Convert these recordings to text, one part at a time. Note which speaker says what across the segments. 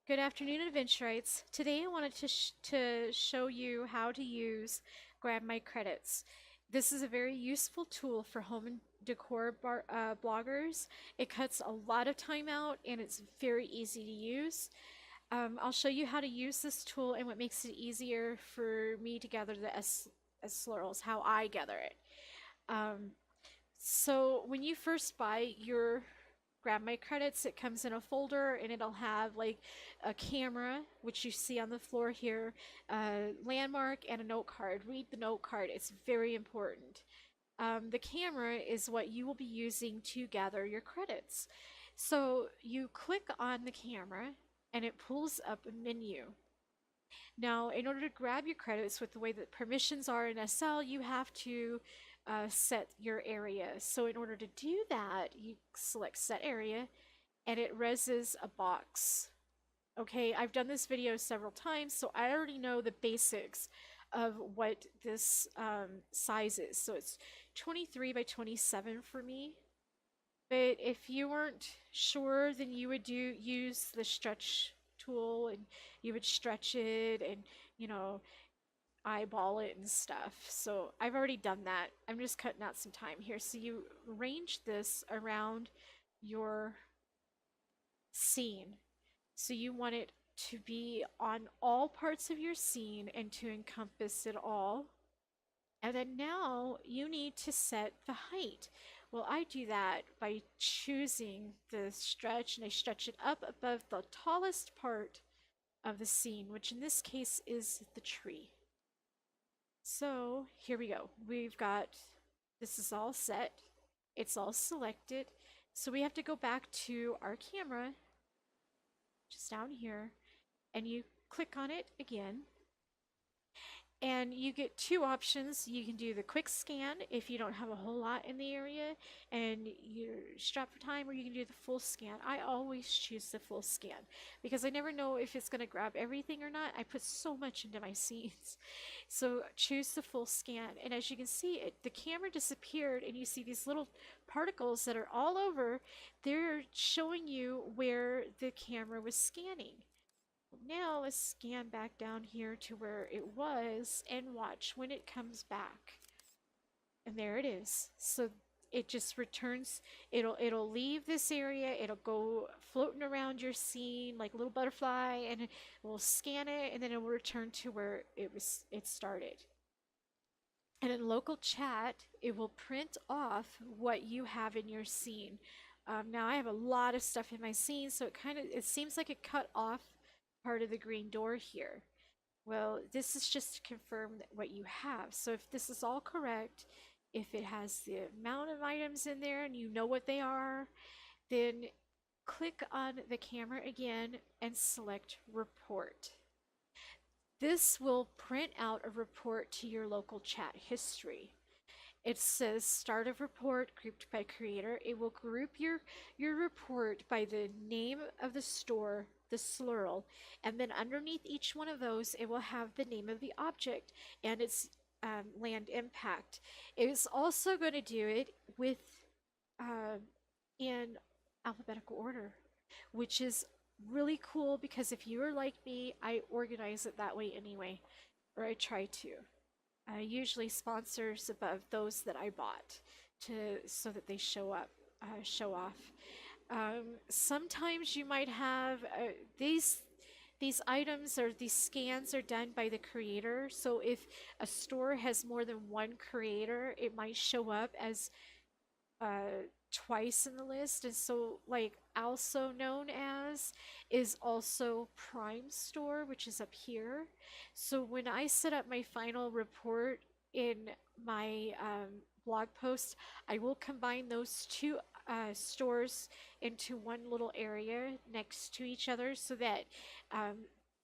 Speaker 1: Good afternoon, Adventurites. Today I wanted to show you how to use Grab My Credits. This is a very useful tool for home and decor bloggers. It cuts a lot of time out and it's very easy to use. I'll show you how to use this tool and what makes it easier for me to gather the S-slurls, how I gather it. Um, so when you first buy your Grab My Credits, it comes in a folder and it'll have like a camera, which you see on the floor here, a landmark, and a note card. Read the note card, it's very important. The camera is what you will be using to gather your credits. So you click on the camera and it pulls up a menu. Now, in order to grab your credits with the way that permissions are in SL, you have to set your area. So in order to do that, you select set area and it reses a box. Okay, I've done this video several times, so I already know the basics of what this size is. So it's 23 by 27 for me. But if you weren't sure, then you would use the stretch tool and you would stretch it and, you know, eyeball it and stuff. So I've already done that. I'm just cutting out some time here. So you arrange this around your scene. So you want it to be on all parts of your scene and to encompass it all. And then now you need to set the height. Well, I do that by choosing the stretch and I stretch it up above the tallest part of the scene, which in this case is the tree. So here we go. This is all set. It's all selected. So we have to go back to our camera, just down here, and you click on it again. And you get two options. You can do the quick scan if you don't have a whole lot in the area and you're strapped for time, or you can do the full scan. I always choose the full scan because I never know if it's going to grab everything or not. I put so much into my scenes. So choose the full scan. And as you can see, the camera disappeared and you see these little particles that are all over. They're showing you where the camera was scanning. Now let's scan back down here to where it was and watch when it comes back. And there it is. So it just returns, it'll leave this area, it'll go floating around your scene like a little butterfly, and it will scan it and then it will return to where it started. And in local chat, it will print off what you have in your scene. Now I have a lot of stuff in my scene, so it seems like it cut off part of the green door here. Well, this is just to confirm what you have. So if this is all correct, if it has the amount of items in there and you know what they are, then click on the camera again and select report. This will print out a report to your local chat history. It says start of report grouped by creator. It will group your report by the name of the store, the slurl, and then underneath each one of those it will have the name of the object and its land impact. It is also going to do it with in alphabetical order, which is really cool because if you are like me, I organize it that way anyway, or I try to. Usually sponsors above those that I bought so that they show off. Sometimes you might have these items or these scans are done by the creator. So if a store has more than one creator, it might show up as twice in the list. And so like also known as is also Prime Store, which is up here. So when I set up my final report in my blog post, I will combine those two stores into one little area next to each other so that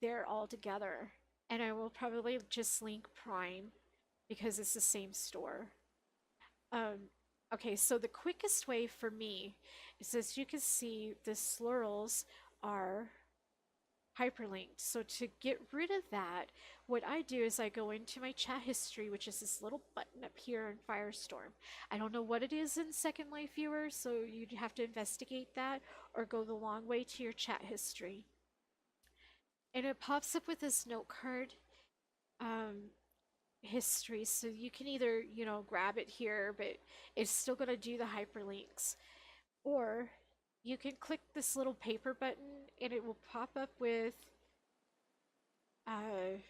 Speaker 1: they're all together. And I will probably just link Prime because it's the same store. Okay, so the quickest way for me is, as you can see, the slurls are hyperlinked. So to get rid of that, what I do is I go into my chat history, which is this little button up here in Firestorm. I don't know what it is in Second Life Viewer, so you'd have to investigate that or go the long way to your chat history. and it pops up with this note card um, history. So you can either, grab it here, but it's still going to do the hyperlinks. Or you can click this little paper button and it will pop up with, uh,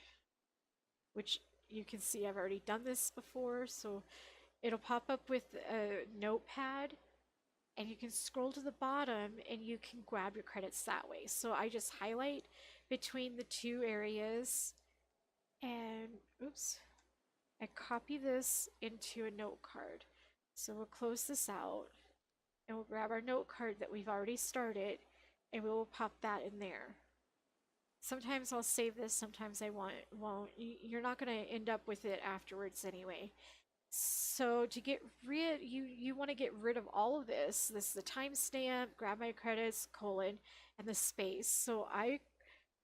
Speaker 1: which you can see I've already done this before. So it'll pop up with a notepad and you can scroll to the bottom and you can grab your credits that way. So I just highlight between the two areas and, oops, I copy this into a note card. So we'll close this out and we'll grab our note card that we've already started and we will pop that in there. Sometimes I'll save this, sometimes I won't. You're not going to end up with it afterwards anyway. So to get rid, you want to get rid of all of this. This is the timestamp, grab my credits, colon, and the space. So I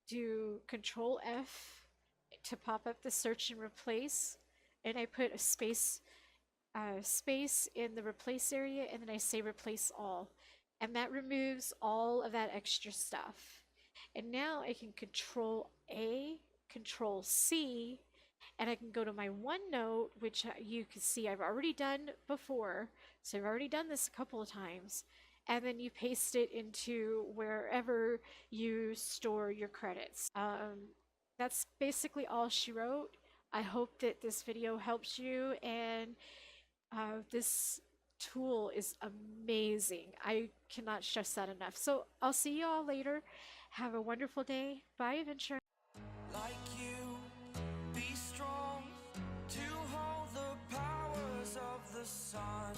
Speaker 1: do Control F to pop up the search and replace, and I put a space in the replace area, and then I say replace all, and that removes all of that extra stuff. And now I can Control A, Control C, and I can go to my OneNote, which you can see I've already done before. So I've already done this a couple of times. And then you paste it into wherever you store your credits. That's basically all she wrote. I hope that this video helps you, and this tool is amazing. I cannot stress that enough. So I'll see you all later. Have a wonderful day. Bye, Adventure.
Speaker 2: Like you, be strong to hold the powers of the sun.